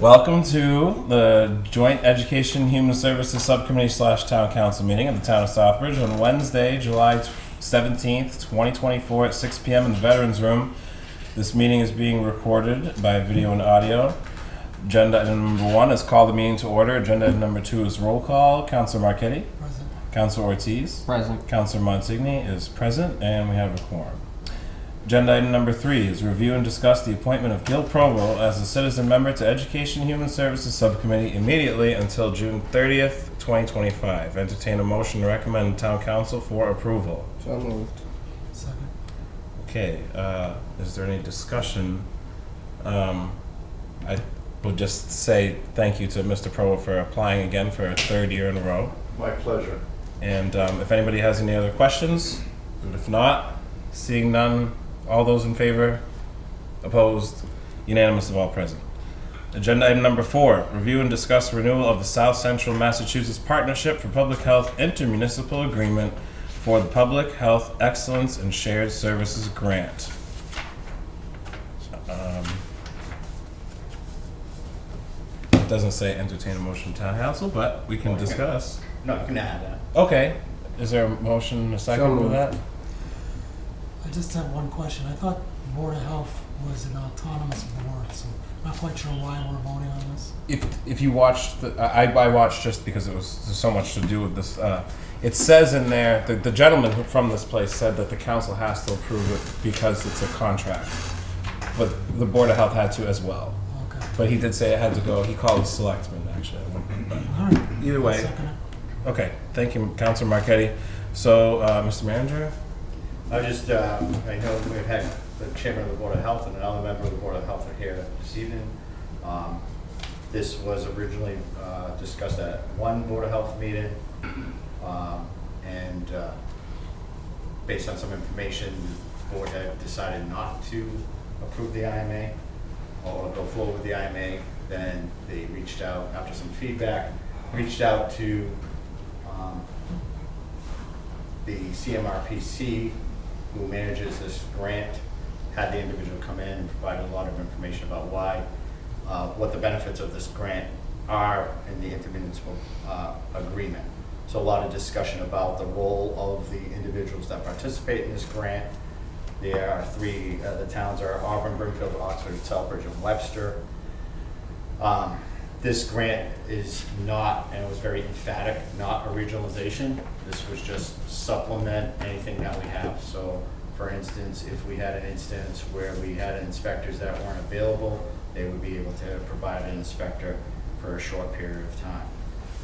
Welcome to the Joint Education Human Services Subcommittee / Town Council meeting of the Town of Southbridge on Wednesday, July 17th, 2024 at 6 p.m. in the Veterans Room. This meeting is being recorded by video and audio. Agenda item number 1 is call the meeting to order. Agenda item number 2 is roll call. Councilor Marchetti. Present. Councilor Ortiz. Present. Councilor Monsigny is present, and we have a quorum. Agenda item number 3 is review and discuss the appointment of Gil Provo as a citizen member to Education and Human Services Subcommittee immediately until June 30th, 2025. Entertain a motion to recommend Town Council for approval. So moved. Second. Okay, is there any discussion? I would just say thank you to Mr. Provo for applying again for a 3rd year in a row. My pleasure. And if anybody has any other questions, but if not, seeing none, all those in favor? Opposed? Unanimous of all present. Agenda item number 4, review and discuss renewal of the South Central Massachusetts Partnership for Public Health Intermunicipal Agreement for the Public Health Excellence and Shared Services Grant. It doesn't say entertain a motion to Town Council, but we can discuss. No, you can add that. Okay, is there a motion, a second for moved. that? I just have one question. I thought Board of Health was an autonomous board, so I'm not quite sure why we're voting on this. If you watched, I watched just because it was there's so much to do with this. It says in there, the gentleman from this place said that the council has to approve it because it's a contract. But the Board of Health had to as well. Okay. But he did say it had to go, he called the selectmen actually. But All right. either I'll way, second it. okay, thank you, Councilor Marchetti. So, Mr. Manager? I just, I know we've had the chairman of the Board of Health and another member of the Board of Health are here this evening. This was originally discussed at one Board of Health meeting, and based on some information, the board had decided not to approve the IMA or go forward with the IMA. Then they reached out, after some feedback, reached out to the CMRPC, who manages this grant, had the individual come in and provide a lot of information about why, what the benefits of this grant are in the intermunicipal agreement. So a lot of discussion about the role of the individuals that participate in this grant. There are 3, the towns are Auburn, Brimfield, Oxford, Southbridge, and Webster. This grant is not, and it was very emphatic, not a regionalization. This was just supplement anything that we have. So for instance, if we had an instance where we had inspectors that weren't available, they would be able to provide an inspector for a short period of time.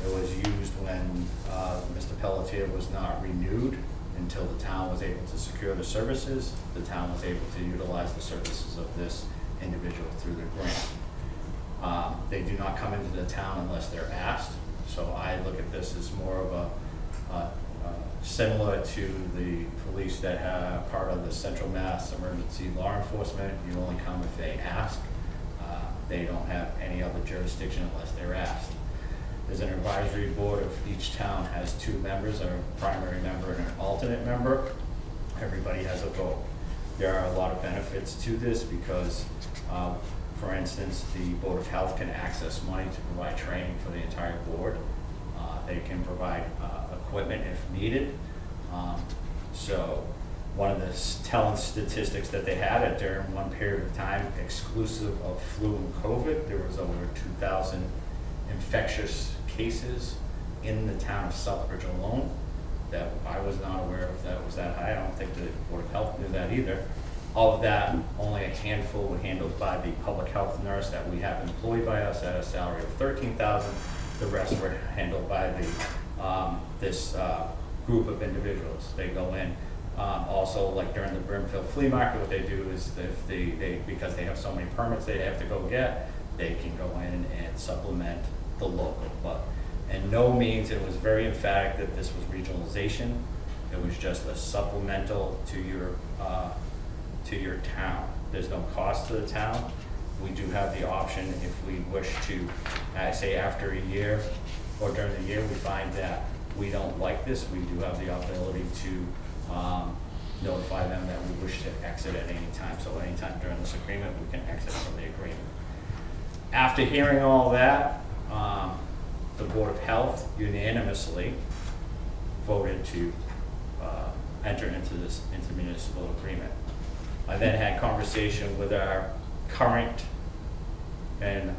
It was used when Mr. Pelletier was not renewed until the town was able to secure the services. The town was able to utilize the services of this individual through the grant. They do not come into the town unless they're asked. So I look at this as more of a similar to the police that have part of the Central Mass Emergency Law Enforcement. You only come if they ask. They don't have any other jurisdiction unless they're asked. There's an advisory board of each town has 2 members, a primary member and an alternate member. Everybody has a vote. There are a lot of benefits to this because for instance, the Board of Health can access money to provide training for the entire board. They can provide equipment if needed. So one of the telling statistics that they had at during one period of time, exclusive of flu and COVID, there was over 2,000 infectious cases in the town of Southbridge alone. That I was not aware of that was that high. I don't think the Board of Health knew that either. All of that, only a handful were handled by the public health nurse that we have employed by us at a salary of $13,000. The rest were handled by the this group of individuals. They go in. Also, like during the Brimfield Flea Market, what they do is if they because they have so many permits they have to go get, they can go in and supplement the local. But in no means, it was very emphatic that this was regionalization. It was just a supplemental to your town. There's no cost to the town. We do have the option if we wish to, say after a year or during the year we find that we don't like this, we do have the ability to notify them that we wish to exit at any time. So anytime during this agreement, we can exit from the agreement. After hearing all that, the Board of Health unanimously voted to enter into this intermunicipal agreement. I then had conversation with our current and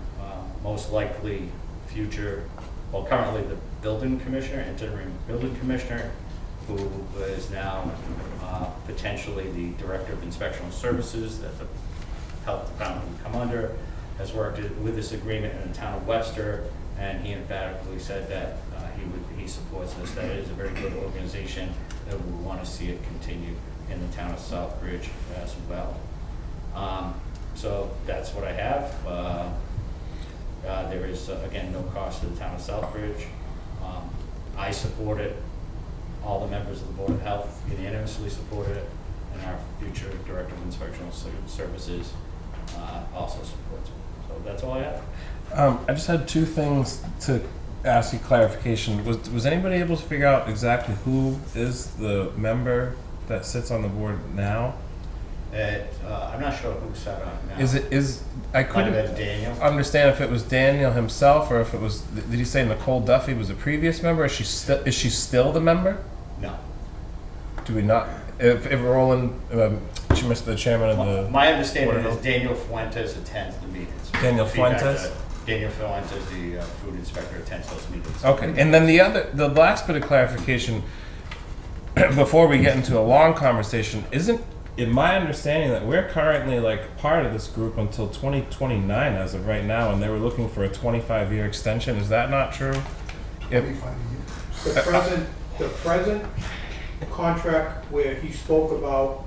most likely future, well, currently the building commissioner, interim building commissioner, who is now potentially the director of inspectional services that the health department would come under, has worked with this agreement in the town of Webster, and he emphatically said that he supports this, that it is a very good organization, that we want to see it continue in the town of Southbridge as well. So that's what I have. There is, again, no cost to the town of Southbridge. I support it. All the members of the Board of Health unanimously supported it, and our future Director of Inspectional Services also supports it. So that's all I have. I just had two things to ask you clarification. Was anybody able to figure out exactly who is the member that sits on the board now? I'm not sure who sat on it now. I Might have couldn't been Daniel. understand if it was Daniel himself or if it was. Did he say Nicole Duffy was a previous member? Is she still the member? No. Do we not? If Roland, she missed the chairman of the. My understanding Board of is Health. Daniel Fuentes attends the meetings. Daniel Feedback Fuentes? that Daniel Fuentes, the food inspector, attends those meetings. Okay, and then the last bit of clarification before we get into a long conversation, isn't in my understanding that we're currently like part of this group until 2029 as of right now, and they were looking for a 25-year extension. Is that not true? If, The present contract where he spoke about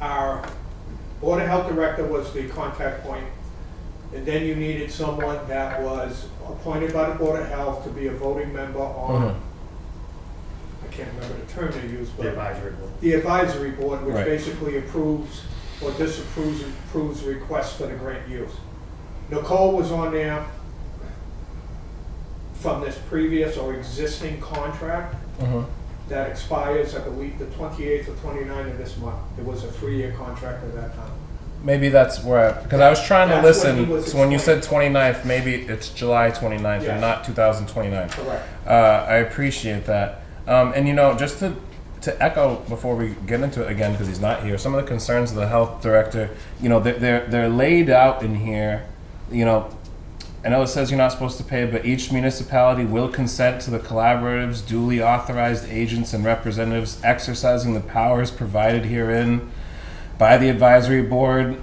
our Board of Health Director was the contact point, and then you needed someone that was appointed by the Board of Health to be a voting member on, I can't remember the term they used, The but advisory board. the advisory board, which Right. basically approves or disapproves requests for the grant use. Nicole was on there from this previous or existing contract that expires, I believe, the 28th or 29th of this month. It was a 3-year contract at that time. maybe that's where, because I was trying to That's what he listen, was so when you said explaining. 29th, maybe it's July 29th Yes. and not 2029. Correct. I appreciate that. And you know, just to echo before we get into it again, because he's not here, some of the concerns of the health director, you know, they're laid out in here. You know, I know it says you're not supposed to pay, but each municipality will consent to the collaboratives, duly authorized agents and representatives exercising the powers provided herein by the advisory board.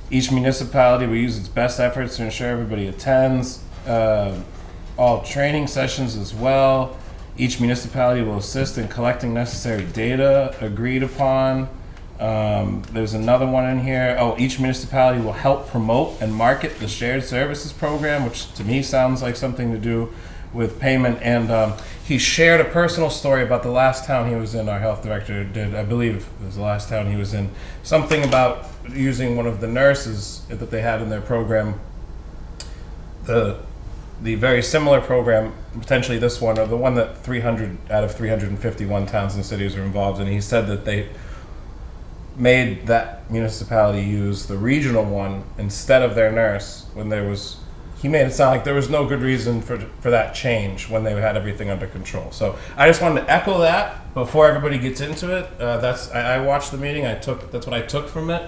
Each municipality will use its best efforts to ensure everybody attends. All training sessions as well. Each municipality will assist in collecting necessary data agreed upon. There's another one in here. Oh, each municipality will help promote and market the shared services program, which to me sounds like something to do with payment. And he shared a personal story about the last town he was in. Our health director did, I believe it was the last town he was in. Something about using one of the nurses that they had in their program. The very similar program, potentially this one, or the one that 300 out of 351 towns and cities are involved in. He said that they made that municipality use the regional one instead of their nurse when there was, he made it sound like there was no good reason for that change when they had everything under control. So I just wanted to echo that before everybody gets into it. I watched the meeting, that's what I took from it.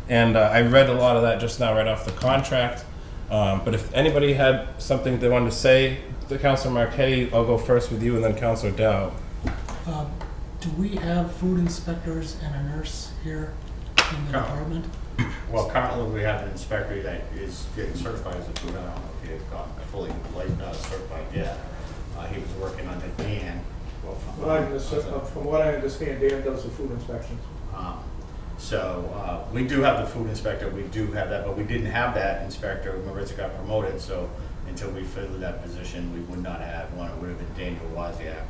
And I read a lot of that just now right off the contract. But if anybody had something they wanted to say, to Councilor Marquetti, I'll go first with you and then Councilor Dow. Do we have food inspectors and a nurse here in the No. department? Well, currently we have an inspector that is getting certified as a food. I don't know if he has gotten fully certified yet. He was working under Dan. From what I understand, Dan does the food inspections. So we do have the food inspector, we do have that, but we didn't have that inspector. Maritza got promoted, so until we filled that position, we would not have one. It would have been Daniel Wozniak.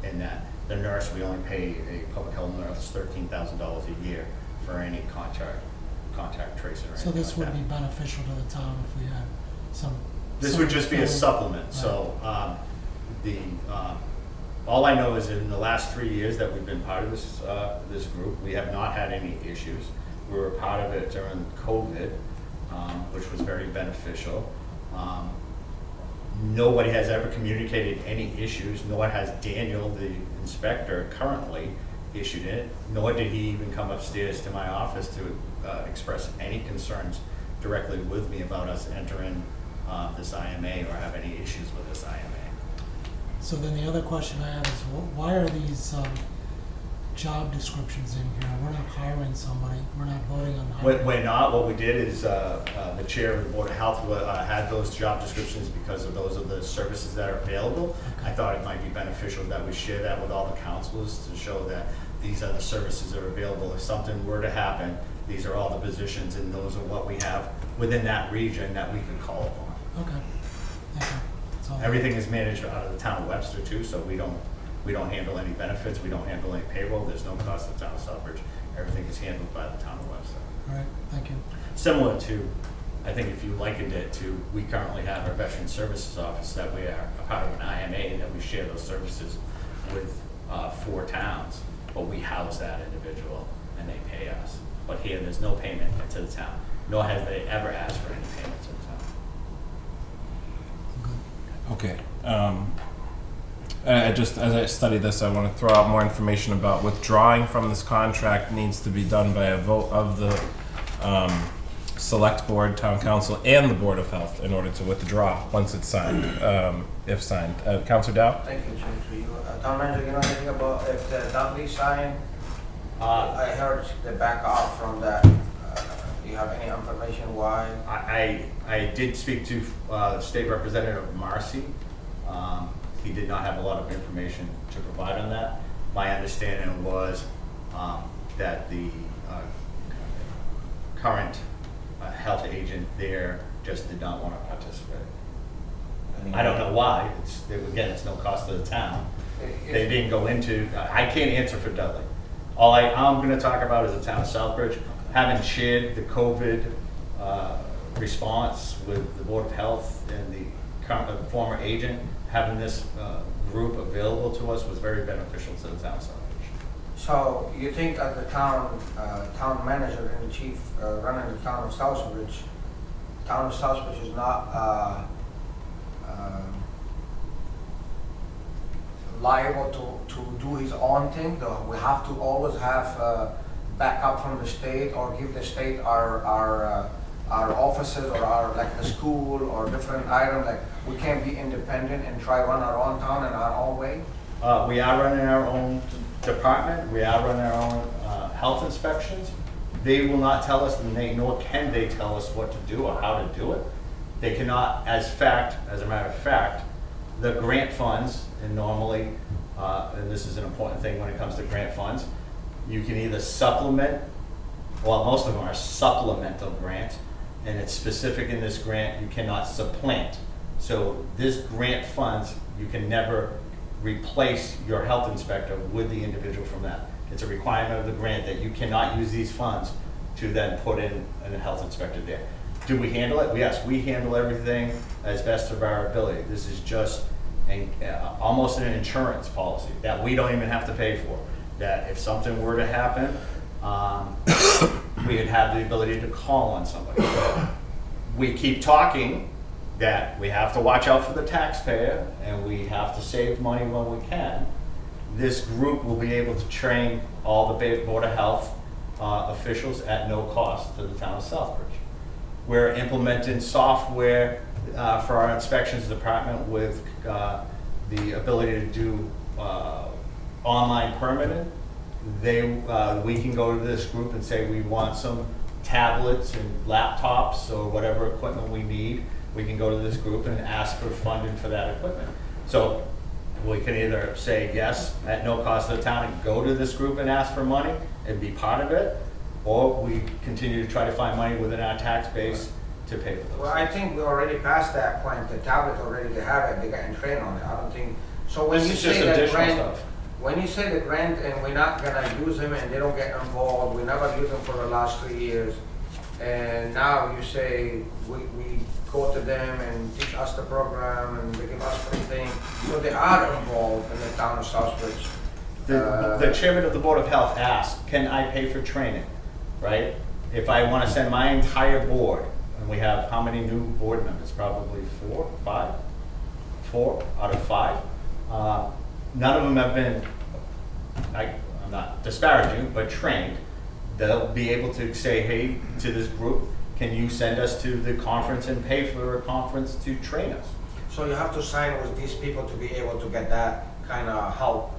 In that, the nurse, we only pay a public health nurse $13,000 a year for any contact tracer. or So anything this like would that. be beneficial to the town if we had some. This would just be a filling. supplement, so, all I know is in the last 3 years that we've been part of this group, we have not had any issues. We were part of it during COVID, which was very beneficial. Nobody has ever communicated any issues, nor has Daniel, the inspector, currently issued it, nor did he even come upstairs to my office to express any concerns directly with me about us entering this IMA or have any issues with this IMA. So then the other question I have is, why are these job descriptions in here? We're not hiring somebody, we're not voting on hiring. We're not. What we did is the chair of the Board of Health had those job descriptions because of those are the services that are available. Okay. I thought it might be beneficial that we share that with all the councilors to show that these are the services that are available. If something were to happen, these are all the positions and those are what we have within that region that we can call upon. Okay, thank you. That's all. Everything is managed out of the town of Webster too, so we don't handle any benefits, we don't handle any payroll, there's no cost to the town of Southbridge. Everything is handled by the town of Webster. All right, thank you. Similar to, I think if you likened it to, we currently have our Veteran Services Office that we are a part of an IMA, that we share those services with 4 towns, but we house that individual and they pay us. But here, there's no payment to the town, nor has they ever asked for any payment to the town. Good. Okay. I just, as I study this, I want to throw out more information about withdrawing from this contract needs to be done by a vote of the select board, town council, and the Board of Health in order to withdraw once it's signed, if signed. Councilor Dow? Thank you, Chair. So you, Town Manager, you know anything about if the Dudley sign? I heard they back off from that. Do you have any information why? I did speak to State Representative Marcy. He did not have a lot of information to provide on that. My understanding was that the current health agent there just did not want to participate. I don't know why. Again, it's no cost to the town. They didn't go into, I can't answer for Dudley. All I'm going to talk about is the town of Southbridge. Having shared the COVID response with the Board of Health and the former agent, having this group available to us was very beneficial to the town of Southbridge. So you think as the town manager and the chief running the town of Southbridge, town of Southbridge is not liable to do his own thing? We have to always have backup from the state or give the state our offices or our, like the school or different items, like we can't be independent and try run our own town in our own way? We are running our own department. We are running our own health inspections. They will not tell us, nor can they tell us what to do or how to do it. They cannot, as a matter of fact, the grant funds, and normally, and this is an important thing when it comes to grant funds, you can either supplement, well, most of them are supplemental grants, and it's specific in this grant, you cannot supplant. So this grant funds, you can never replace your health inspector with the individual from that. It's a requirement of the grant that you cannot use these funds to then put in a health inspector there. Do we handle it? Yes, we handle everything as best of our ability. This is just almost an insurance policy that we don't even have to pay for. That if something were to happen, we would have the ability to call on somebody. We keep talking that we have to watch out for the taxpayer and we have to save money when we can. This group will be able to train all the Board of Health officials at no cost to the town of Southbridge. We're implementing software for our inspections department with the ability to do online permitting. We can go to this group and say we want some tablets and laptops or whatever equipment we need. We can go to this group and ask for funding for that equipment. So we can either say yes at no cost to the town and go to this group and ask for money and be part of it, or we continue to try to find money within our tax base to pay for those. Well, I think we already passed that point. The tablet already, they have it, they got trained on it. I don't think, so when This you is just say that additional grant, stuff. when you say the grant and we're not gonna use them and they don't get involved, we never use them for the last 3 years. And now you say we go to them and teach us the program and they give us free thing. So they are involved in the town of Southbridge. The chairman of the Board of Health asked, can I pay for training, right? If I want to send my entire board, And we have how many new board members? Probably 4, 5? 4 out of 5. None of them have been, I'm not disparaging, but trained. They'll be able to say, hey, to this group, can you send us to the conference and pay for a conference to train us? So you have to sign with these people to be able to get that kind of help,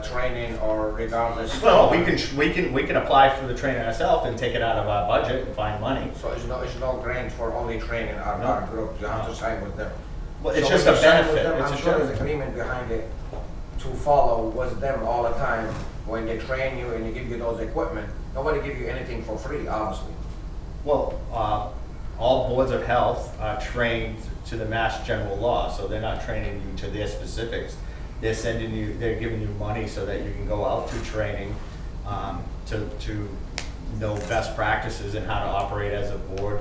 training, or regardless. Well, we can apply for the training ourselves and take it out of our budget and find money. So it's no grant for only training our group, you have to sign with them. Well, it's So just when a you sign with benefit. them, It's I'm a sure there's benefit. agreement behind it to follow with them all the time. When they train you and they give you those equipment, nobody give you anything for free, obviously. Well, all boards of health are trained to the Mass General Law, so they're not training you to their specifics. They're giving you money so that you can go out to training, to know best practices and how to operate as a board.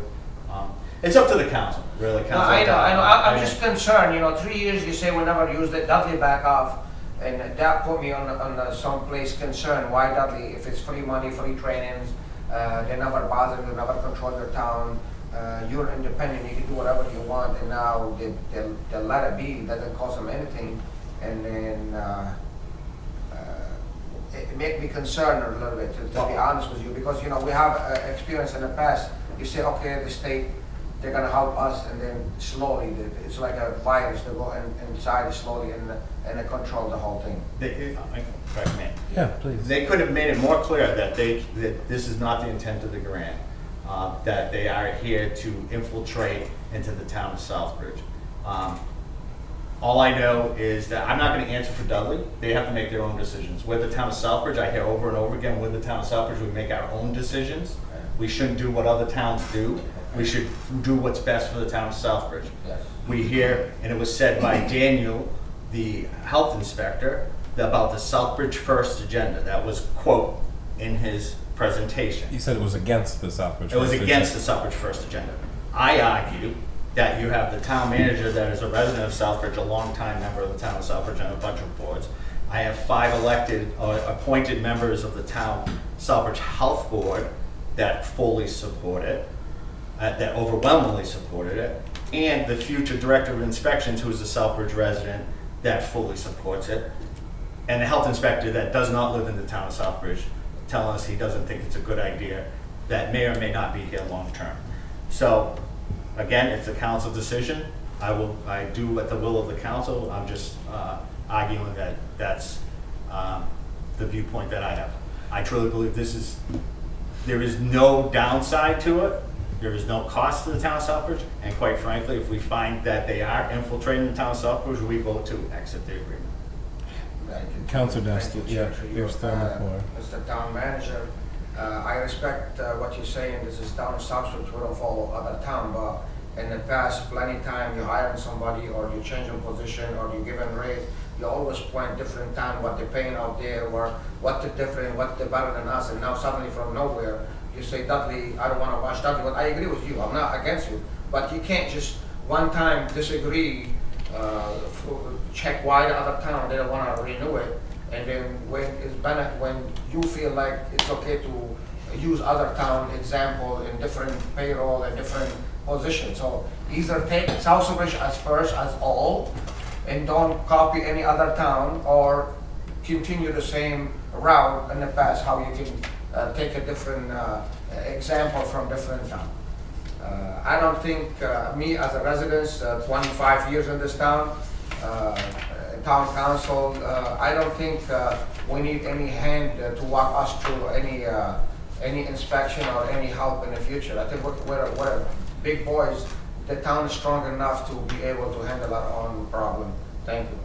It's up to the council, really. No, I know, I'm just concerned, 3 years you say we never used it, Dudley back off, and that put me on someplace concerned. Why Dudley, if it's free money, free trainings, they never bother you, never control their town, you're independent, you can do whatever you want, and now they let it be, doesn't cost them anything, and then it make me concerned a little bit, to be honest with you, because we have experience in the past. You say, okay, the state, they're gonna help us, and then slowly, it's like a virus, they go inside slowly and they control the whole thing. Correct me. Yeah, please. They could have made it more clear that this is not the intent of the grant, that they are here to infiltrate into the town of Southbridge. All I know is that I'm not going to answer for Dudley. They have to make their own decisions. With the town of Southbridge, I hear over and over again, with the town of Southbridge, we make our own decisions. We shouldn't do what other towns do. We should do what's best for the town of Southbridge. Yes. We hear, and it was said by Daniel, the health inspector, about the Southbridge First agenda. That was, quote, in his presentation. You said it was against the Southbridge. It was First against the Southbridge First agenda. I argue that you have the town manager that is a resident of Southbridge, a longtime member of the town of Southbridge, and a bunch of boards. I have 5 elected or appointed members of the town Southbridge Health Board that fully support it, that overwhelmingly supported it, and the future director of inspections, who is a Southbridge resident, that fully supports it, and the health inspector that does not live in the town of Southbridge, telling us he doesn't think it's a good idea, that may or may not be here long term. So, again, it's a council decision. I do at the will of the council. I'm just arguing that that's the viewpoint that I have. I truly believe there is no downside to it. There is no cost to the town of Southbridge, and quite frankly, if we find that they are infiltrating the town of Southbridge, we vote to exit the agreement. Councilor Thank Dusty, you, yeah, Chair. you're still on the floor. Mr. Town Manager, I respect what you're saying, this is town of Southbridge, we don't follow other town, but in the past, plenty time, you hiring somebody, or you changing position, or you giving raise, you always point different town, what they're paying out there, or what the different, what they're better than us, and now suddenly from nowhere, you say, Dudley, I don't wanna watch Dudley, but I agree with you, I'm not against you, but you can't just one time disagree, check why the other town, they don't wanna renew it, and then when you feel like it's okay to use other town example in different payroll and different positions, so either take Southbridge as first as all, and don't copy any other town, or continue the same route in the past, how you can take a different example from different town. I don't think, me as a resident, 25 years in this town, town council, I don't think we need any hand to walk us through any inspection or any help in the future. I think we're big boys. The town is strong enough to be able to handle our own problem. Thank you.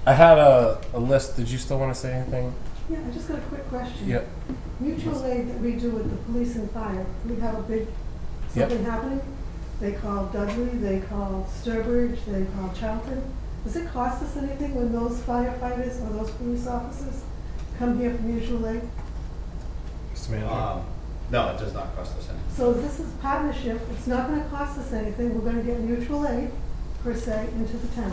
I had a list. Did you still want to say anything? Yeah, I just got a quick question. Yep. Mutual aid that we do with the police and fire, we have a big, something happening, they call Dudley, they call Sturbridge, they call Charlton. Does it cost us anything when those firefighters or those police officers come here for mutual aid? Mr. Manager. No, it does not cost us anything. So this is partnership, it's not gonna cost us anything, we're gonna get mutual aid, per se, into the town,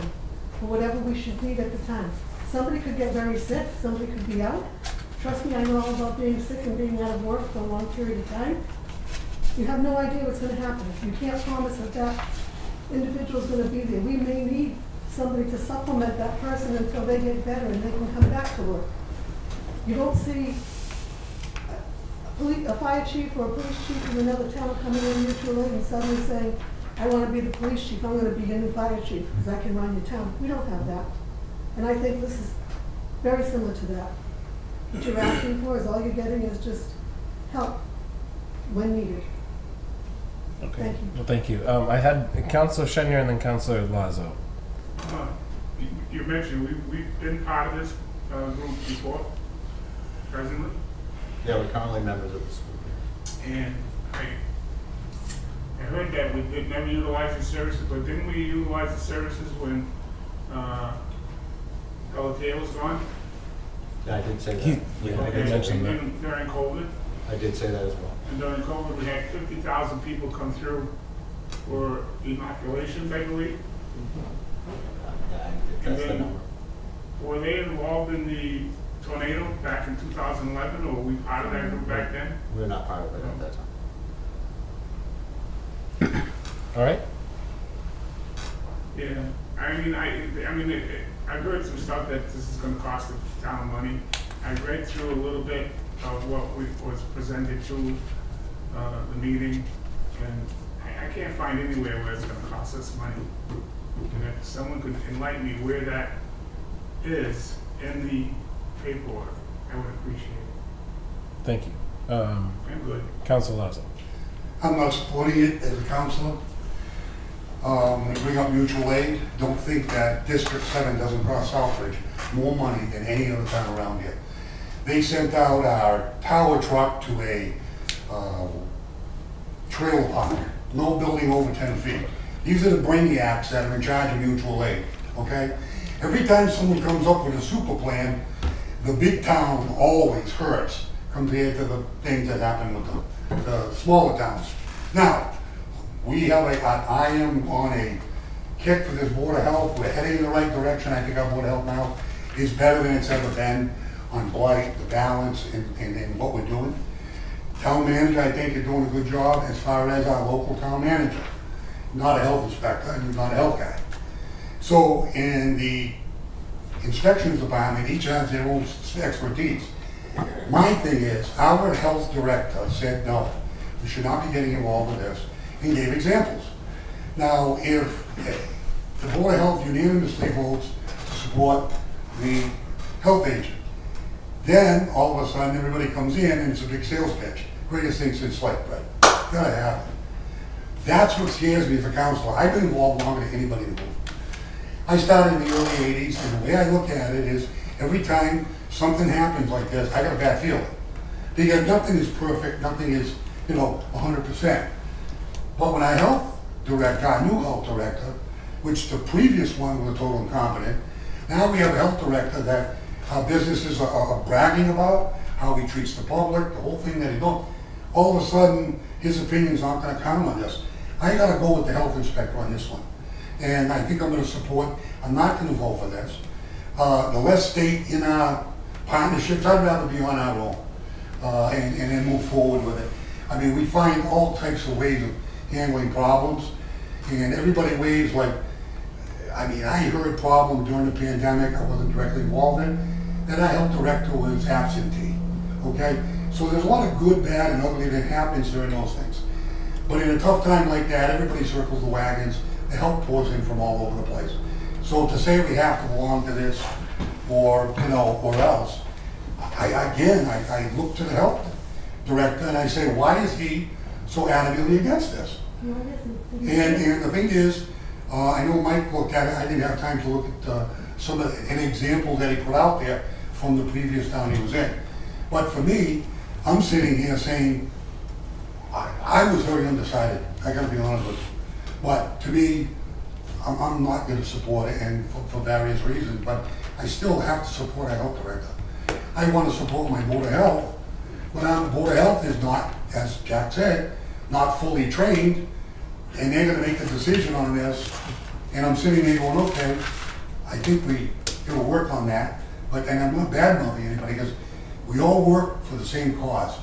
for whatever we should need at the time. Somebody could get very sick, somebody could be out. Trust me, I know all about being sick and being out of work for a long period of time. You have no idea what's gonna happen. You can't promise that that individual's gonna be there. We may need somebody to supplement that person until they get better and they can come back to work. You don't see a fire chief or a police chief in another town coming in mutual aid and suddenly saying, I wanna be the police chief, I'm gonna be your new fire chief, because I can run your town. We don't have that. And I think this is very similar to that. What you're asking for is all you're getting is just help when needed. Okay. Thank you. Well, thank you. I had Councilor Shenyer and then Councilor Lazo. You mentioned, we've been part of this group before, presently, Yeah, we're currently members of this group. and I heard that we did never utilize the services, but didn't we utilize the services when Pelletier was gone? Yeah, I did say that. He- yeah, Okay, I mentioned that. even during COVID, I did say that as well. and during COVID, we had 50,000 people come through for inoculations, I believe. That's the number. Were they involved in the tornado back in 2011, or were we part of that group back then? We were not part of it at that time. All right. Yeah, I've heard some stuff that this is gonna cost the town money. I read through a little bit of what was presented to the meeting, and I can't find anywhere where it's gonna cost us money. And if someone could enlighten me where that is in the paperwork, I would appreciate it. Thank you. I'm good. Councilor Lazo. I'm not supporting it as a counselor. We bring up mutual aid. Don't think that District 7 doesn't cost Southbridge more money than any other town around here. They sent out our tower truck to a trailer park, no building over 10 feet. These are the brainiacs that are in charge of mutual aid, okay? Every time someone comes up with a super plan, the big town always hurts compared to the things that happen with the smaller towns. Now, I am on a kick for this Board of Health. We're heading in the right direction. I think our Board of Health now is better than it's ever been on blight, the balance, and what we're doing. Town manager, I think, is doing a good job as far as our local town manager. Not a health inspector, and not a health guy. So in the inspections department, each has their own expertise. My thing is, our health director said, no, we should not be getting involved with this, and gave examples. Now, if the Board of Health unanimously votes to support the health agent, then all of a sudden everybody comes in and it's a big sales pitch. Greatest thing since sliced bread. Gotta have it. That's what scares me as a counselor. I've been involved longer than anybody in the room. I started in the early 80s, and the way I look at it is every time something happens like this, I got a bad feeling. Because nothing is perfect, nothing is, 100%. But when our health director, our new health director, which the previous one was a total incompetent, now we have a health director that our businesses are bragging about, how he treats the public, the whole thing that he does. All of a sudden, his opinions aren't gonna count on this. I gotta go with the health inspector on this one. And I think I'm gonna support, I'm not gonna vote for this. The less state in our partnerships, I'd rather be on our own, and then move forward with it. I mean, we find all types of ways of handling problems, and everybody waves like, I heard problem during the pandemic, I wasn't directly involved in, that our health director was absentee, okay? So there's a lot of good, bad, and ugly that happens during those things. But in a tough time like that, everybody circles the wagons, the help pours in from all over the place. So to say we have to belong to this, or else, I look to the health director and I say, why is he so adamantly against this? And the thing is, I know Mike looked at it, I didn't have time to look at some of an example that he put out there from the previous town he was in. But for me, I'm sitting here saying, I was very undecided, I gotta be honest with you. But to me, I'm not gonna support it, and for various reasons, but I still have to support our health director. I wanna support my Board of Health, but our Board of Health is not, as Jack said, not fully trained, and they're gonna make a decision on this, and I'm sitting there going, okay, I think we gotta work on that, but then I'm not bad-mouthing anybody, because we all work for the same cause.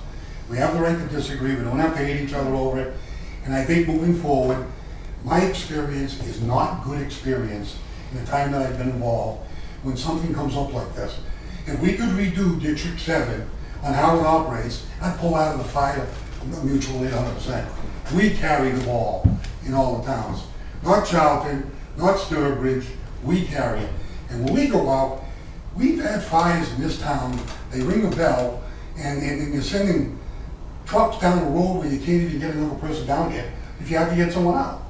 We have the right to disagree, we don't have to hate each other over it. And I think moving forward, my experience is not good experience in the time that I've been involved when something comes up like this. If we could redo District 7 on how it operates, I'd pull out of the fire mutual aid 100%. We carry the ball in all the towns. Not Charlton, not Sturbridge, we carry it. And when we go out, we've had fires in this town, they ring a bell, and you're sending trucks down the road where you can't even get another person down here if you have to get someone out.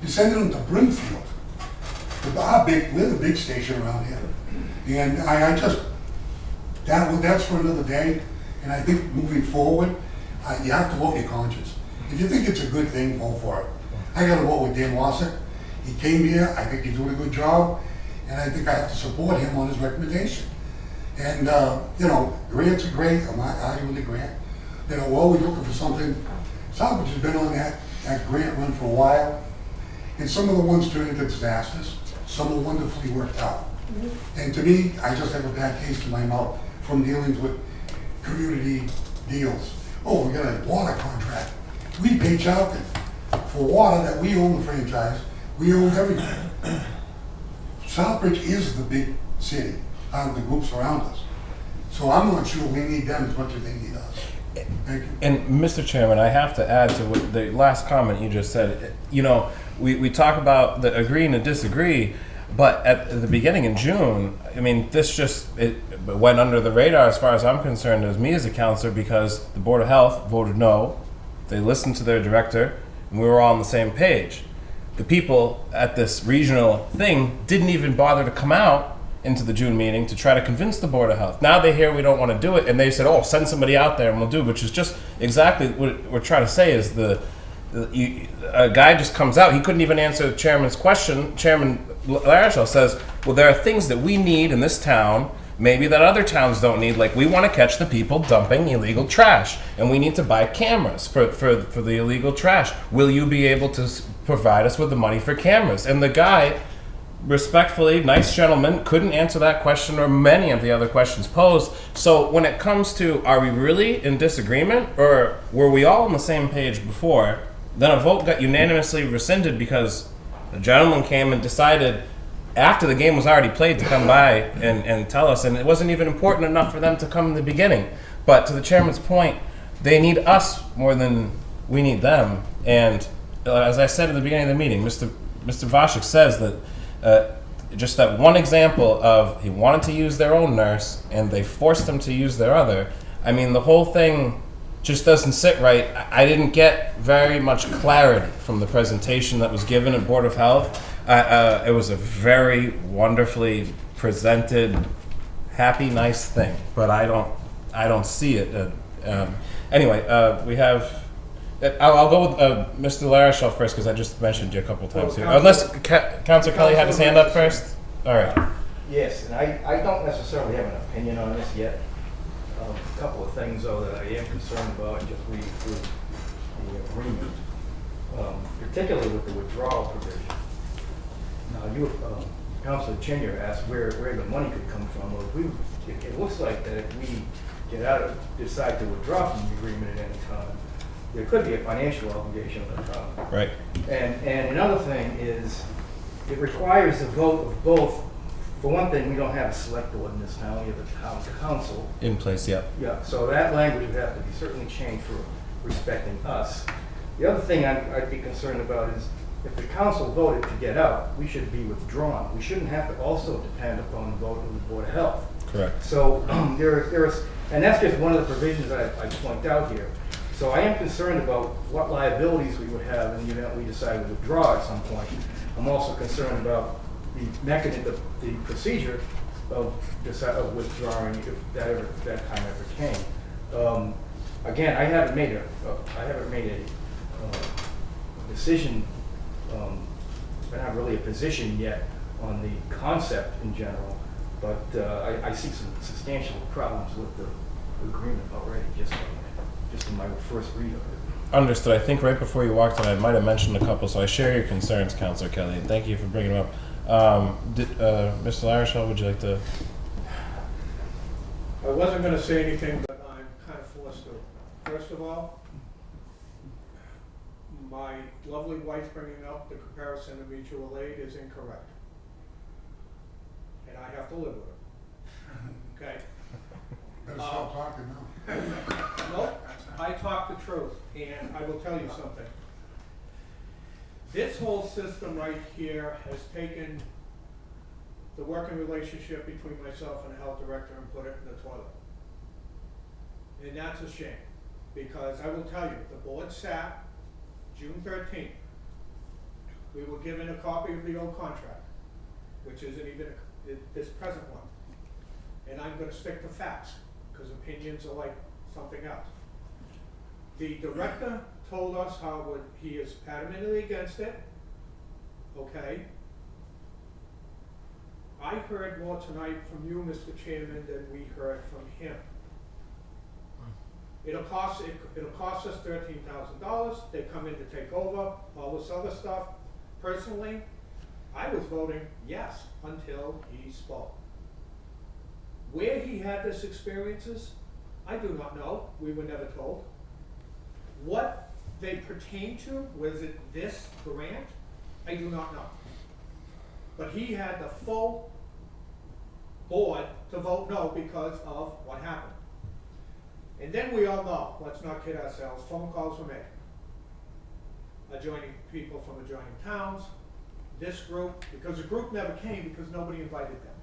You're sending them to Brimfield. We're the big station around here. And I just, that's for another day. And I think moving forward, you have to vote your conscience. If you think it's a good thing, vote for it. I got to vote with Dan Wassett. He came here, I think he's doing a good job, and I think I have to support him on his recommendation. And, you know, grants are great, I'm not arguing the grant. You know, we're always looking for something. Southbridge has been on that grant run for a while, and some of the ones turned into disasters. Some are wonderfully worked out. And to me, I just have a bad taste in my mouth from dealing with community deals. Oh, we got a water contract. We pay Charlton for water that we own the franchise. We own everything. Southbridge is the big city out of the groups around us. So I'm not sure we need them as much as they need us. Thank you. And Mr. Chairman, I have to add to what the last comment you just said. You know, we talk about the agreeing to disagree, but at the beginning in June, I mean, it went under the radar as far as I'm concerned as me as a counselor, because the Board of Health voted no. They listened to their director, and we were all on the same page. The people at this regional thing didn't even bother to come out into the June meeting to try to convince the Board of Health. Now they hear we don't want to do it, and they said, oh, send somebody out there and we'll do it, which is just exactly what we're trying to say is a guy just comes out, he couldn't even answer the chairman's question. Chairman Larishall says, well, there are things that we need in this town, maybe that other towns don't need, like we want to catch the people dumping illegal trash, and we need to buy cameras for the illegal trash. Will you be able to provide us with the money for cameras? And the guy, respectfully, nice gentleman, couldn't answer that question or many of the other questions posed. So when it comes to, are we really in disagreement, or were we all on the same page before? Then a vote got unanimously rescinded because the gentleman came and decided after the game was already played to come by and tell us, and it wasn't even important enough for them to come in the beginning. But to the chairman's point, they need us more than we need them. And as I said at the beginning of the meeting, Mr. Vashik says that just that one example of he wanted to use their own nurse and they forced him to use their other. I mean, the whole thing just doesn't sit right. I didn't get very much clarity from the presentation that was given at Board of Health. It was a very wonderfully presented, happy, nice thing, but I don't see it. Anyway, we have. I'll go with Mr. Larishall first because I just mentioned you a couple times here. Unless Councilor Kelly had his hand up first. All right. Yes, and I don't necessarily have an opinion on this yet. A couple of things, though, that I am concerned about, just reading through the agreement, particularly with the withdrawal provision. Now, Councilor Chenyer asked where the money could come from. Well, it looks like that if we decide to withdraw from the agreement at any time, there could be a financial obligation on the town. Right. And another thing is, it requires a vote of both. For one thing, we don't have a select board in this town, we have a town council. In place, yeah. Yeah, so that language would have to be certainly changed for respecting us. The other thing I'd be concerned about is, if the council voted to get out, we should be withdrawn. We shouldn't have to also depend upon the vote of the Board of Health. Correct. So there is, and that's just one of the provisions that I point out here. So I am concerned about what liabilities we would have in the event we decide to withdraw at some point. I'm also concerned about the mechanism, the procedure of withdrawing if that time ever came. Again, I haven't made a decision, but not really a position yet on the concept in general. But I see some substantial problems with the agreement already, just in my first read of it. Understood. I think right before you walked in, I might have mentioned a couple, so I share your concerns, Councilor Kelly, and thank you for bringing them up. Mr. Larishall, would you like to? I wasn't gonna say anything, but I'm kind of forced to. First of all, my lovely wife bringing up the comparison of mutual aid is incorrect. And I have to live with it. Okay? Better stop talking now. Nope, I talk the truth, and I will tell you something. This whole system right here has taken the working relationship between myself and the health director and put it in the toilet. And that's a shame, because I will tell you, the board sat June 13th. We were given a copy of the old contract, which isn't even this present one. And I'm gonna stick to facts, because opinions are like something else. The director told us how he is adamantly against it, okay? I heard more tonight from you, Mr. Chairman, than we heard from him. It'll cost us $13,000. They come in to take over, all this other stuff. Personally, I was voting yes until he spoke. Where he had this experiences, I do not know. We were never told. What they pertain to, was it this grant? I do not know. But he had the full board to vote no because of what happened. And then we all know, let's not kid ourselves, phone calls were made. Adjoining people from adjoining towns, this group, because the group never came because nobody invited them.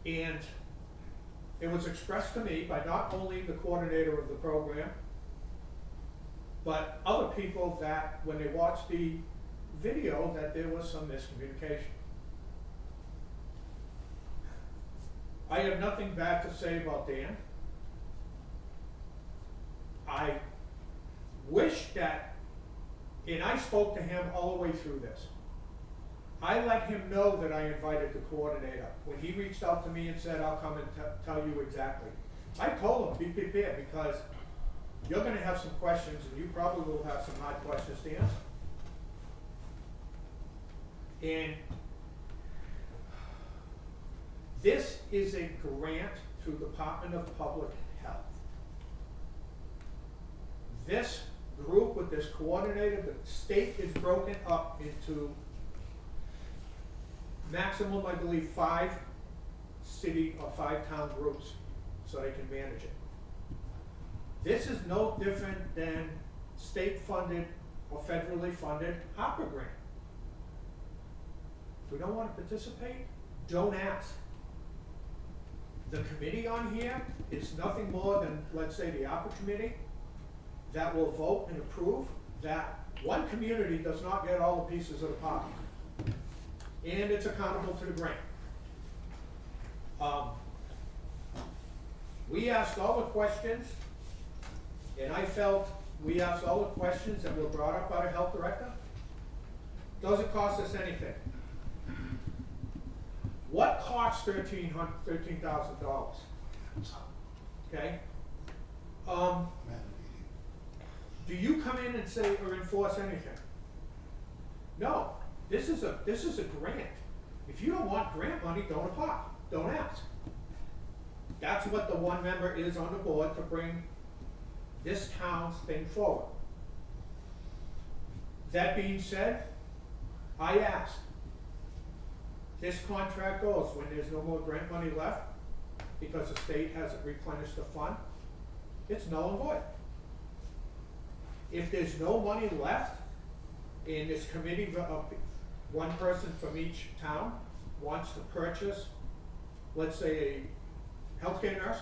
And it was expressed to me by not only the coordinator of the program, but other people that when they watched the video that there was some miscommunication. I have nothing bad to say about Dan. I wish that, and I spoke to him all the way through this. I let him know that I invited the coordinator. When he reached out to me and said, I'll come and tell you exactly. I told him, be prepared, because you're gonna have some questions and you probably will have some hard questions to answer. And this is a grant to the Department of Public Health. This group with this coordinator, the state is broken up into maximum, I believe, 5 city or 5 town groups so they can manage it. This is no different than state-funded or federally funded HARPA grant. If we don't want to participate, don't ask. The committee on here is nothing more than, let's say, the ARPA committee that will vote and approve that one community does not get all the pieces of the pie. And it's accountable to the grant. We asked all the questions, and I felt we asked all the questions that were brought up by the health director. Doesn't cost us anything. What costs $13,000? Okay. Do you come in and say or enforce anything? No. This is a grant. If you don't want grant money, don't apply. Don't ask. That's what the one member is on the board to bring this town's thing forward. That being said, I asked. This contract goes when there's no more grant money left because the state hasn't replenished the fund. It's null and void. If there's no money left in this committee, one person from each town wants to purchase, let's say, a healthcare nurse,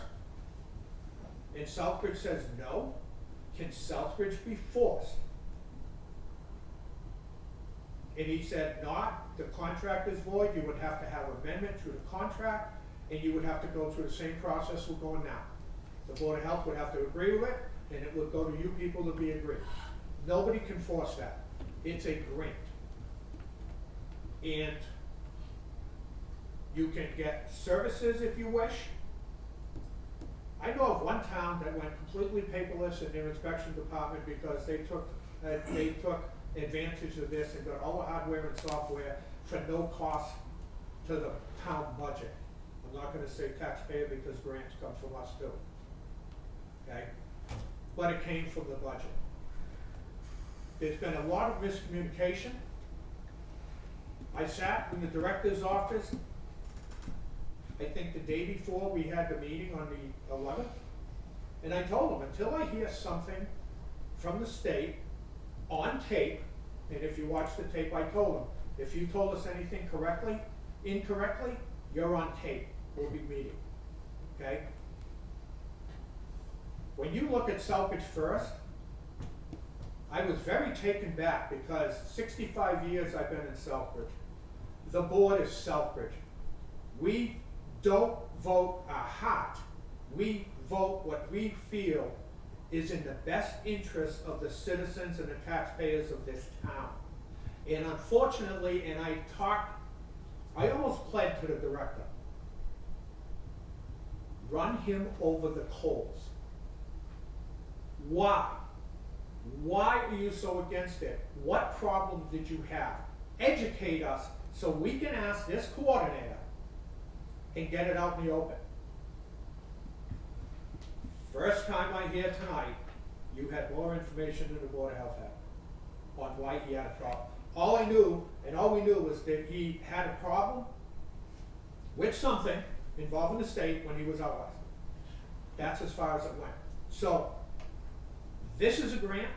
and Southbridge says no, can Southbridge be forced? And he said not, the contract is void, you would have to have amendment to the contract, and you would have to go through the same process we're going now. The Board of Health would have to agree with it, and it would go to you people to be agreed. Nobody can force that. It's a grant. And you can get services if you wish. I know of one town that went completely paperless in their inspection department because they took advantage of this and got all the hardware and software for no cost to the town budget. I'm not going to say taxpayer because grants come from us too. okay? But it came from the budget. There's been a lot of miscommunication. I sat in the director's office, I think the day before we had the meeting on the 11th, and I told him, until I hear something from the state on tape, and if you watch the tape, I told him, if you told us anything incorrectly, you're on tape, we'll be meeting, okay? When you look at Southbridge First, I was very taken back because 65 years I've been in Southbridge. The board is Southbridge. We don't vote our heart. We vote what we feel is in the best interest of the citizens and the taxpayers of this town. And unfortunately, and I almost pled to the director, run him over the coals. Why? Why are you so against it? What problem did you have? Educate us so we can ask this coordinator and get it out in the open. First time I hear tonight, you had more information than the Board of Health had on why he had a problem. All I knew, and all we knew, was that he had a problem with something involving the state when he was out last. That's as far as it went. So, this is a grant.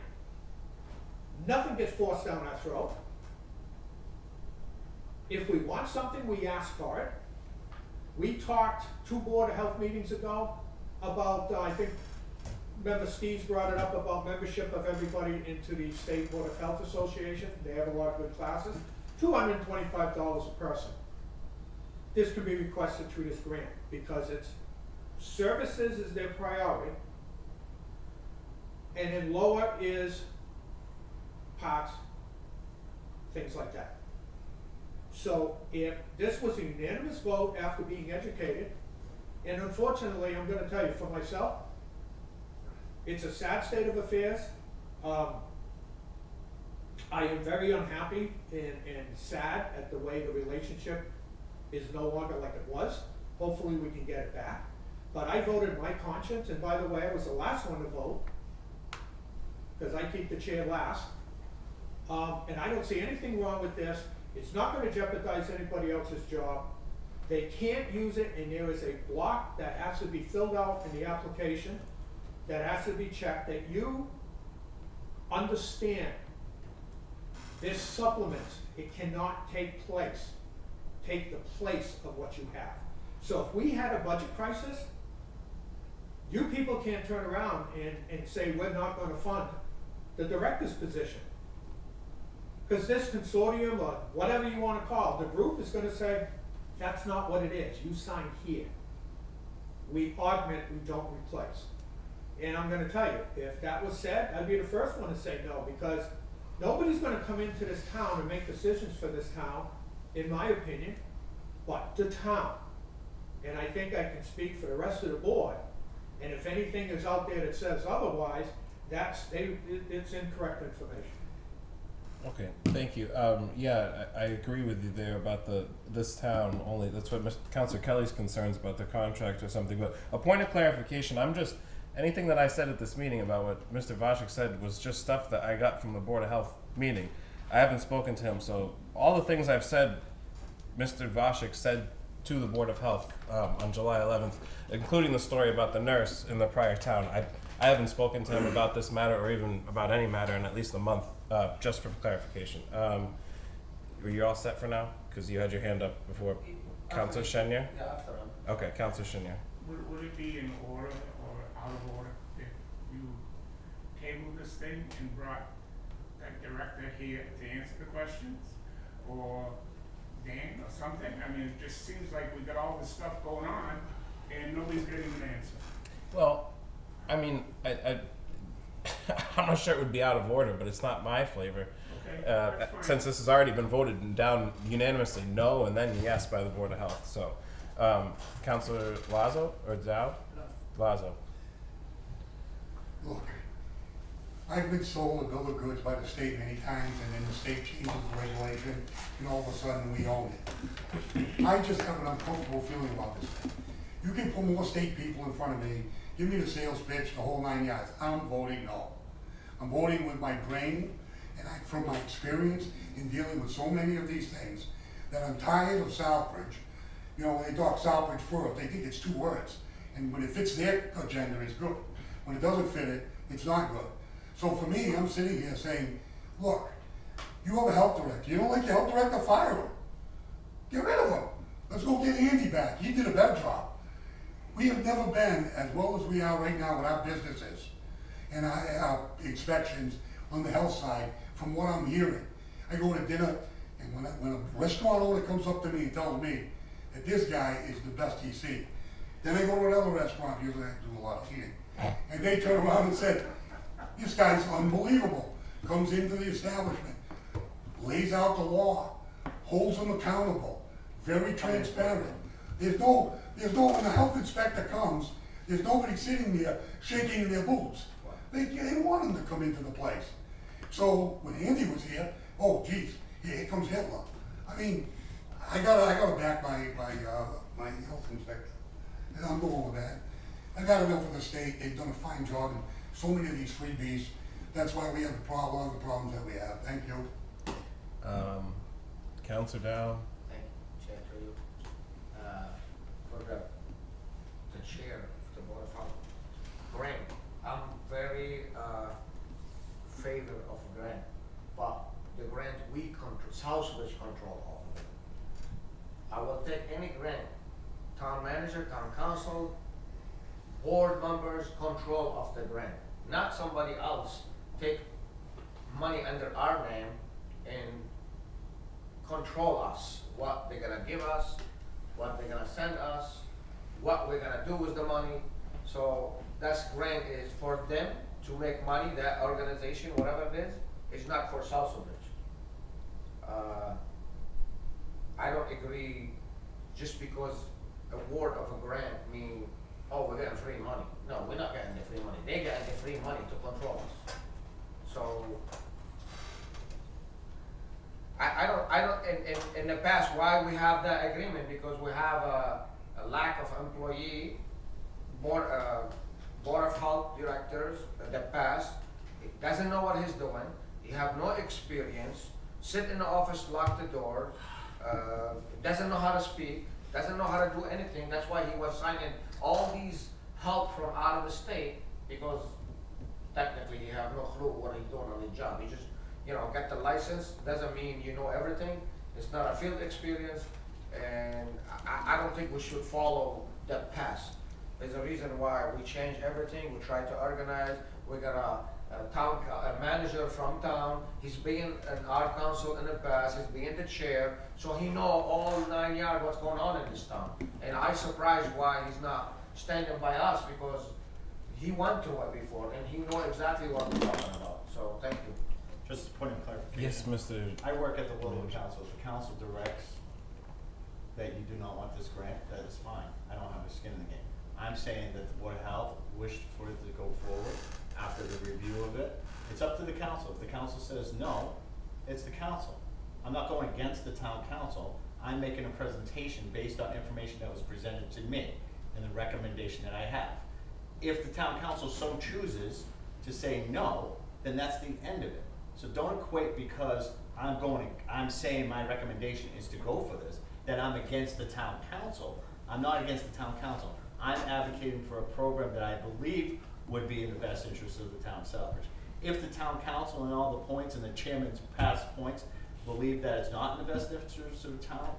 Nothing gets forced down our throat. If we want something, we ask for it. We talked 2 Board of Health meetings ago about, I think, Member Steve's brought it up about membership of everybody into the State Board of Health Association. They have a lot of good classes. $225 a person. This can be requested through this grant because it's services is their priority. And then lower is parts, things like that. So if this was a unanimous vote after being educated, and unfortunately, I'm going to tell you for myself, it's a sad state of affairs. I am very unhappy and sad at the way the relationship is no longer like it was. Hopefully we can get it back. But I voted my conscience, and by the way, I was the last one to vote, because I keep the chair last. And I don't see anything wrong with this. It's not going to jeopardize anybody else's job. They can't use it, and there is a block that has to be filled out in the application that has to be checked, that you understand this supplement, it cannot take the place of what you have. So if we had a budget crisis, you people can't turn around and say we're not going to fund the director's position. Because this consortium, or whatever you want to call it, the group is going to say, that's not what it is. You signed here. We augment, we don't replace. And I'm going to tell you, if that was said, I'd be the first one to say no, because nobody's going to come into this town and make decisions for this town, in my opinion, but the town. And I think I can speak for the rest of the board. And if anything is out there that says otherwise, it's incorrect information. Okay, thank you. Yeah, I agree with you there about this town only. That's what Councilor Kelly's concerns about the contract or something. But a point of clarification, anything that I said at this meeting about what Mr. Vashik said was just stuff that I got from the Board of Health meeting. I haven't spoken to him, so all the things I've said, Mr. Vashik said to the Board of Health on July 11th, including the story about the nurse in the prior town. I haven't spoken to him about this matter or even about any matter in at least a month, just for clarification. Were you all set for now? Because you had your hand up before. Councilor Chenier? Yeah, after him. Okay, Councilor Chenier. Would it be in order or out of order if you tabled this thing and brought that director here to answer the questions? Or Dan or something? I mean, it just seems like we got all this stuff going on and nobody's getting an answer. Well, I mean, I'm not sure it would be out of order, but it's not my flavor. Okay, that's fine. Since this has already been voted down unanimously no and then yes by the Board of Health. So, Councilor Lazo or Dow? Lazo. Look, I've been sold a bill of goods by the state many times, and then the state changes the regulation, and all of a sudden we own it. I just have an uncomfortable feeling about this thing. You can put more state people in front of me, give me the sales pitch, the whole 9 yards. I'm voting no. I'm voting with my brain and from my experience in dealing with so many of these things, that I'm tired of Southbridge. You know, when they talk Southbridge first, they think it's 2 words. And when it fits their agenda, it's good. When it doesn't fit it, it's not good. So for me, I'm sitting here saying, look, you have a health director. You don't like your health director, fire him. Get rid of him. Let's go get Andy back. He did a better job. We have never been as well as we are right now with our businesses and our inspections on the health side from what I'm hearing. I go to dinner, and when a restaurant owner comes up to me and tells me that this guy is the best he's seen, then I go to another restaurant, usually I do a lot of eating, and they turn around and say, this guy's unbelievable. Comes into the establishment, lays out the law, holds them accountable, very transparent. There's no, when the health inspector comes, there's nobody sitting there shaking in their boots. They want him to come into the place. So when Andy was here, oh geez, here comes Hitler. I mean, I gotta back my health inspector. And I'm going with that. I got enough of the state. They've done a fine job in so many of these freebies. That's why we have a lot of the problems that we have. Thank you. Councilor Dow. Thank you, Chair, to you. For the chair of the Board of Health, grant. I'm very favor of grant, but the grant we control, Southbridge control of it. I will take any grant, town manager, town council, board members, control of the grant, not somebody else take money under our name and control us, what they're gonna give us, what they're gonna send us, what we're gonna do with the money. So that grant is for them to make money, that organization, whatever it is, it's not for Southbridge. I don't agree just because award of a grant mean, oh, we're getting free money. No, we're not getting the free money. They get the free money to control us. So I don't, in the past, why we have that agreement? Because we have a lack of employee, board of health directors in the past. He doesn't know what he's doing. He have no experience, sit in the office, lock the door, doesn't know how to speak, doesn't know how to do anything. That's why he was signing all these help from out of the state, because technically he have no clue what he's doing on the job. He just, get the license, doesn't mean you know everything. It's not a field experience, and I don't think we should follow that past. There's a reason why we change everything. We try to organize. We got a manager from town. He's been in our council in the past. He's been the chair, so he know all 9 yards what's going on in this town. And I surprised why he's not standing by us, because he went through it before and he know exactly what we're talking about. So thank you. Just a point of clarification. Yes, Mr. I work at the will of the council. If the council directs that you do not want this grant, that is fine. I don't have a skin in the game. I'm saying that the Board of Health wished for it to go forward after the review of it. It's up to the council. If the council says no, it's the council. I'm not going against the town council. I'm making a presentation based on information that was presented to me and the recommendation that I have. If the town council so chooses to say no, then that's the end of it. So don't equate because I'm saying my recommendation is to go for this, that I'm against the town council. I'm not against the town council. I'm advocating for a program that I believe would be in the best interest of the town of Southbridge. If the town council and all the points and the chairman's past points believe that it's not in the best interest of the town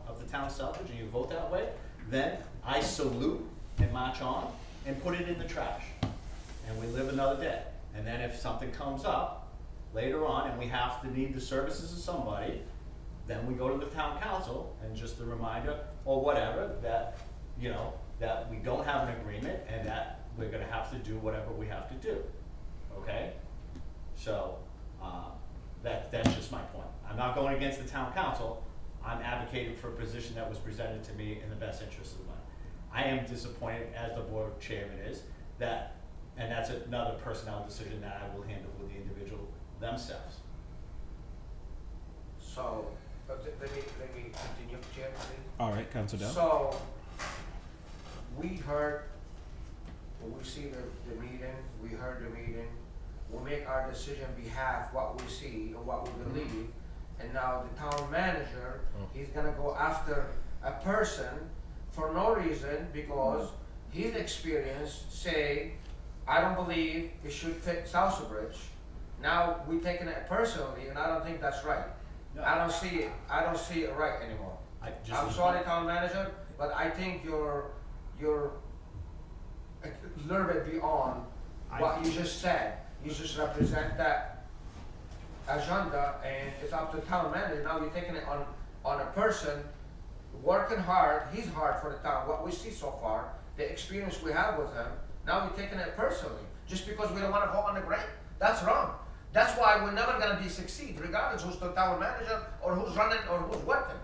of Southbridge, and you vote that way, then I salute and march on and put it in the trash. And we live another day. And then if something comes up later on and we have to need the services of somebody, then we go to the town council and just a reminder or whatever that, that we don't have an agreement and that we're gonna have to do whatever we have to do, okay? So, that's just my point. I'm not going against the town council. I'm advocating for a position that was presented to me in the best interest of the money. I am disappointed, as the board chairman is, and that's another personnel decision that I will handle with the individual themselves. So, let me continue, Chair, please. All right, Councilor Dow. So, we heard we see the meeting, we heard the meeting, we make our decision behalf what we see and what we believe. And now the town manager, he's gonna go after a person for no reason because his experience say, I don't believe it should fit Southbridge. Now we're taking it personally, and I don't think that's right. No. I don't see it right anymore. I'm sorry, town manager, but I think you're a little bit beyond what you just said. You just represent that agenda, and it's up to town manager. Now you're taking it on a person working hard. He's hard for the town. What we see so far, the experience we have with him. Now we're taking it personally, just because we don't want to vote on the grant. That's wrong. That's why we're never going to succeed, regardless who's the town manager or who's running or who's working.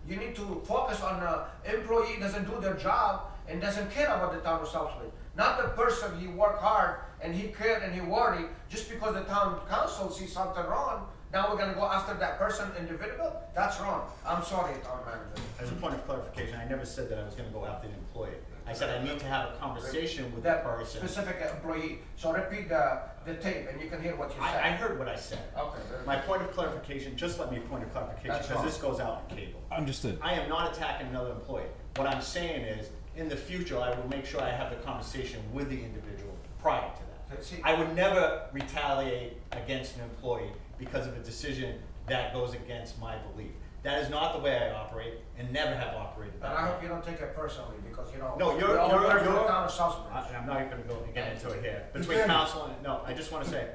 You need to focus on the employee doesn't do their job and doesn't care about the town of Southbridge. Not the person, he work hard and he cared and he worried. Just because the town council sees something wrong, now we're gonna go after that person individual? That's wrong. I'm sorry, town manager. As a point of clarification, I never said that I was gonna go after the employee. I said I need to have a conversation with the That person. specific employee. So repeat the tape and you can hear what you said. I heard what I said. Okay, very My point of clarification, just let me point of clarification, That's because fine. this goes out on cable. Understood. I am not attacking another employee. What I'm saying is, in the future, I will make sure I have the conversation with the individual prior to that. See- I would never retaliate against an employee because of a decision that goes against my belief. That is not the way I operate and never have operated And that I way. hope you don't take it personally because, you know, No, we all work for the town of I- Southbridge. I'm not gonna go get into it here. Between Lieutenant. council and, no, I just wanna say,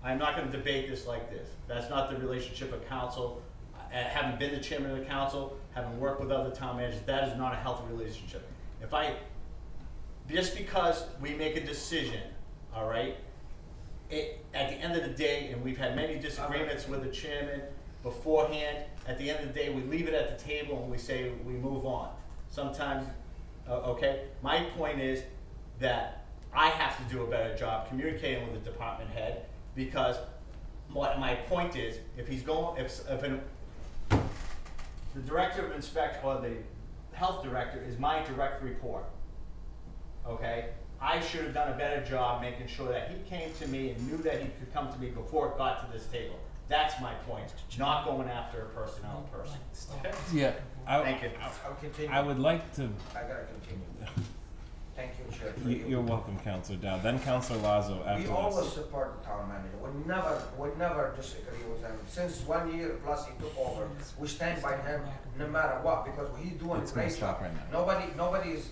I'm not gonna debate this like this. That's not the relationship of council. Having been the chairman of the council, having worked with other town managers, that is not a healthy relationship. Just because we make a decision, all right, at the end of the day, and we've had many disagreements with the chairman beforehand, at the end of the day, we leave it at the table and we say we move on. Sometimes, okay, my point is that I have to do a better job communicating with the department head, because what my point is, if the director of inspection or the health director is my direct report, okay? I should have done a better job making sure that he came to me and knew that he could come to me before it got to this table. That's my point, not going after a personnel person. Stop. Okay? Yeah. Thank you. I'll continue. I would like to. I gotta continue. Thank you, Chair. You're welcome, Councilor Dow. Then Councilor Lazo We after always this. support the town manager. We never disagree with him. Since 1 year plus he took over, we stand by him no matter what, because he's doing a It's gonna great stop job. right now. Nobody's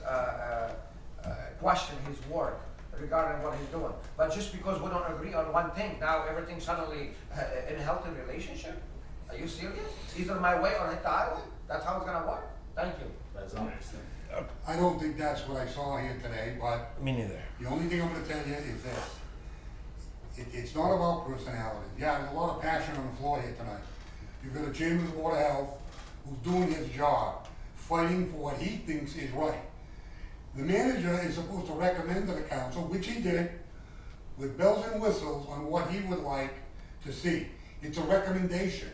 questioning his work regarding what he's doing. But just because we don't agree on one thing, now everything suddenly in a healthy relationship? Are you serious? Either my way or hit the highway? That's how it's gonna work? Thank you. That's obvious. I don't think that's what I saw here today, but Me neither. the only thing I'm gonna tell you is this. It's not about personality. Yeah, there's a lot of passion on the floor here tonight. You've got a chairman of the Board of Health who's doing his job, fighting for what he thinks is right. The manager is supposed to recommend to the council, which he did, with bells and whistles on what he would like to see. It's a recommendation.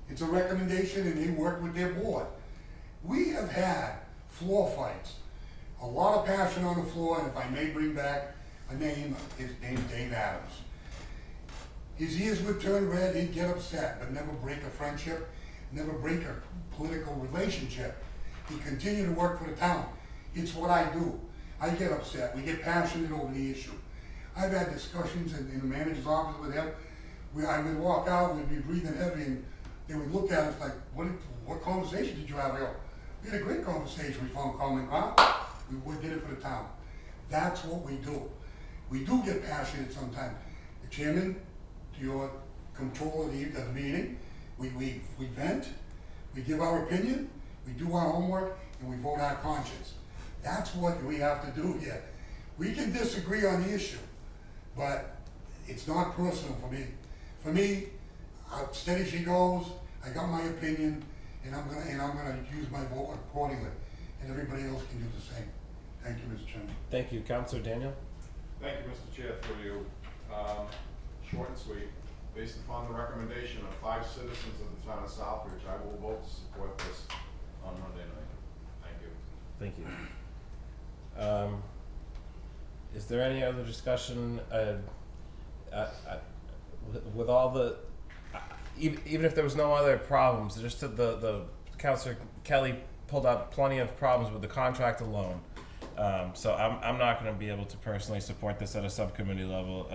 It's a recommendation, and they work with their board. We have had floor fights, a lot of passion on the floor, and if I may bring back a name, his name's Dave Adams. His ears would turn red, he'd get upset, but never break a friendship, never break a political relationship. He continued to work for the town. It's what I do. I get upset, we get passionate over the issue. I've had discussions in the manager's office with him, where I would walk out, we'd be breathing heavy, and they would look at us like, what conversation did you have? I go, we had a great conversation, we found common ground, we did it for the town. That's what we do. We do get passionate sometimes. The chairman, to your control of the meeting, we vent, we give our opinion, we do our homework, and we vote our conscience. That's what we have to do here. We can disagree on the issue, but it's not personal for me. For me, steady she goes, I got my opinion, and I'm gonna use my vote accordingly, and everybody else can do the same. Thank you, Mr. Chairman. Thank you, Councilor Daniel. Thank you, Mr. Chair, through you. Short and sweet. Based upon the recommendation of 5 citizens of the town of Southbridge, I will vote to support this on Monday night. Thank you. Thank you. Is there any other discussion, with all the, even if there was no other problems, just the Councilor Kelly pulled out plenty of problems with the contract alone. So I'm not going to be able to personally support this at a subcommittee level.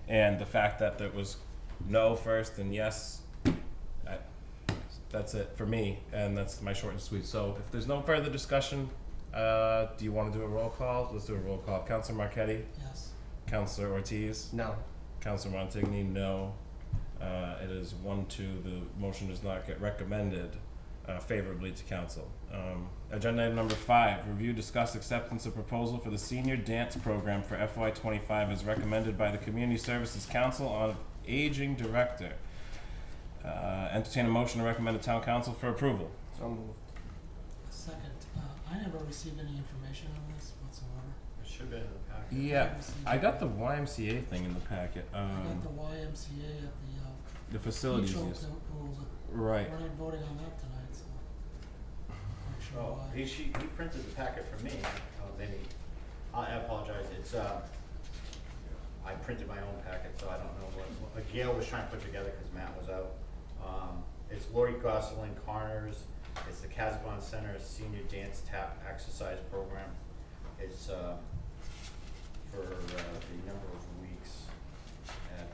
And the fact that there was no first and yes, that's it for me, and that's my short and sweet. So if there's no further discussion, do you want to do a roll call? Let's do a roll call. Councilor Marquetti? Yes. Councilor Ortiz? No. Councilor Montigny? No. It is 1-2. The motion does not get recommended favorably to council. Agenda item number 5, review, discuss acceptance of proposal for the senior dance program for FY25 as recommended by the Community Services Council on Aging Director. Entertain a motion to recommend to town council for approval. So moved. Second, I never received any information on this whatsoever. It should have been in the packet. Yeah, I got the YMCA thing in the packet. I got the YMCA at The facilities the use. rules. Right. We're not voting on that tonight, so. Not sure Oh, why. he printed the packet for me. Oh, maybe, I apologize, it's, I printed my own packet, so I don't know what Gail was trying to put together because Matt was out. It's Lori Gosselin Carners, it's the Casabon Center Senior Dance Tap Exercise Program. It's, for, the number of weeks at,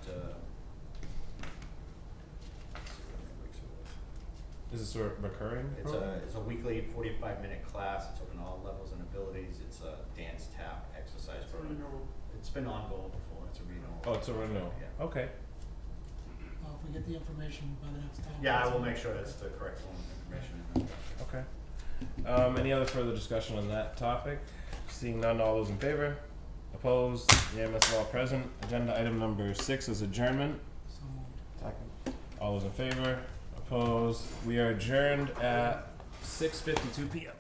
let's see how many weeks it was. Is this a recurring? program? It's a weekly 45-minute class. It's open to all levels and abilities. It's a dance tap exercise program. It's been ongoing before. It's a renewal. Oh, it's a renewal. Yeah. Okay. If we get the information by the next time. Yeah, I will make sure that's the correct one information. Okay. Any other further discussion on that topic? Seeing none, all those in favor? Opposed? Unanimous of all present. Agenda item number 6 is adjournment. So moved. All those in favor? Opposed? We are adjourned at 6:52 p.m.